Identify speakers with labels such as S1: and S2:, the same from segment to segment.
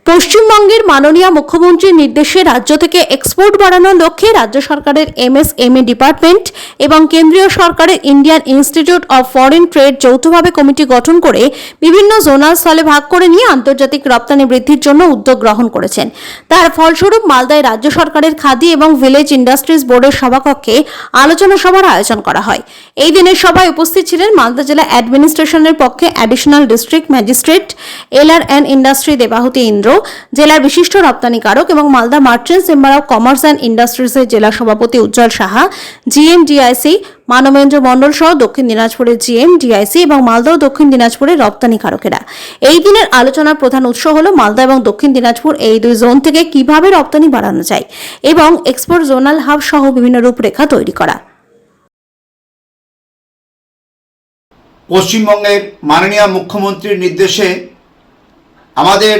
S1: পশ্চিমবঙ্গের মাননীয় মুখ্যমন্ত্রীর নির্দেশে রাজ্য থেকে এক্সপোর্ট বাড়ানোর লক্ষ্যে রাজ্য সরকারের এমএসএমই ডিপার্টমেন্ট এবং কেন্দ্রীয় সরকারের Indian institute of foreign trade যৌথভাবে কমিটি গঠন করে বিভিন্ন জোনাল স্থলে ভাগ করে নিয়ে আন্তর্জাতিক রপ্তানি বৃদ্ধির জন্য উদ্যোগ গ্রহণ করেছেন। তার ফলস্বরূপ মালদায় রাজ্য সরকারের খাদি এবং ভিলেজ ইন্ডাস্ট্রিজ বোর্ডের সভাকক্ষে আলোচনা সভার আয়োজন করা হয়। এই দিনের সভায় উপস্থিত ছিলেন মালদা জেলা অ্যাডমিনিস্ট্রেশনের পক্ষে additional district magistrate LR and industry Debahuti Indra, জেলার বিশিষ্ট রপ্তানিকারক এবং Malda merchants chamber of commerce and ইন্ডাস্ট্রিজের জেলা সভাপতি উজ্জ্বল সাহা, জিএমডিআইসি মানবেন্দ্র মণ্ডল সহ দক্ষিণ দিনাজপুরের জিএমডিআইসি এবং মালদা ও দক্ষিণ দিনাজপুরের রপ্তানিকারকেরা। এই দিনের আলোচনার প্রধান উৎস হল মালদা এবং দক্ষিণ দিনাজপুর এই দুই জোন থেকে কিভাবে রপ্তানি বাড়ানো যায় এবং এক্সপোর্ট জোনাল হাব সহ বিভিন্ন রূপরেখা তৈরি করা।
S2: পশ্চিমবঙ্গের মাননীয় মুখ্যমন্ত্রীর নির্দেশে আমাদের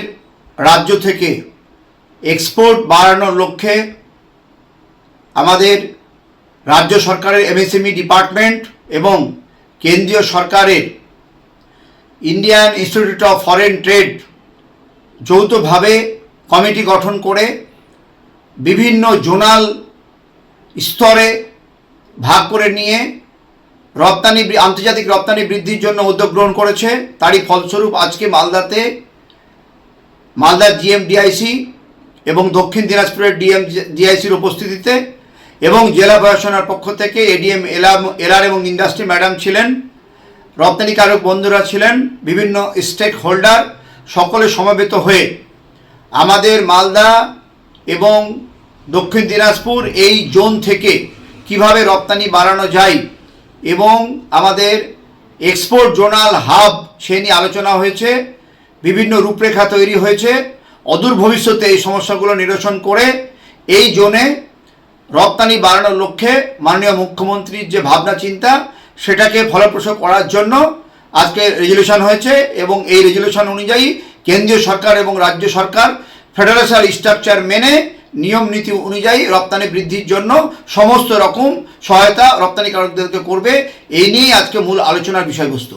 S2: রাজ্য থেকে এক্সপোর্ট বাড়ানোর লক্ষ্যে আমাদের রাজ্য সরকারের এমএসএমই ডিপার্টমেন্ট এবং কেন্দ্রীয় সরকারের Indian institute of foreign trade যৌথভাবে কমিটি গঠন করে বিভিন্ন জোনাল স্তরে ভাগ করে নিয়ে আন্তর্জাতিক রপ্তানি বৃদ্ধির জন্য উদ্যোগ গ্রহণ করেছে। তারই ফলস্বরূপ আজকে মালদার জিএমডিআইসি এবং দক্ষিণ দিনাজপুরের ডিএমডিআইসির উপস্থিতিতে এবং জেলা প্রশাসনের পক্ষ থেকে এডিএম এলআর এবং ইন্ডাস্ট্রি ম্যাডাম ছিলেন, রপ্তানিকারক বন্ধুরা ছিলেন, বিভিন্ন স্টেক হোল্ডার সকলে সমবেত হয়ে আমাদের মালদা এবং দক্ষিণ দিনাজপুর এই জোন থেকে কিভাবে রপ্তানি বাড়ানো যায় এবং আমাদের এক্সপোর্ট জোনাল হাব সে নিয়ে আলোচনা হয়েছে, বিভিন্ন রূপরেখা তৈরি হয়েছে। অদূর ভবিষ্যতে এই সমস্যাগুলো নিরসন করে এই জোনে রপ্তানি বাড়ানোর লক্ষ্যে মাননীয় মুখ্যমন্ত্রীর যে ভাবনা চিন্তা সেটাকে ফলপ্রসূ করার জন্য আজকে রেজলিউশন হয়েছে এবং এই রেজলিউশন অনুযায়ী কেন্দ্রীয় সরকার এবং রাজ্য সরকার ফেডারেশন স্ট্রাকচার মেনে নিয়ম নীতি অনুযায়ী রপ্তানি বৃদ্ধির জন্য সমস্ত রকম সহায়তা রপ্তানিকারকদেরকে করবে। এই নিয়েই আজকে মূল আলোচনার বিষয়বস্তু।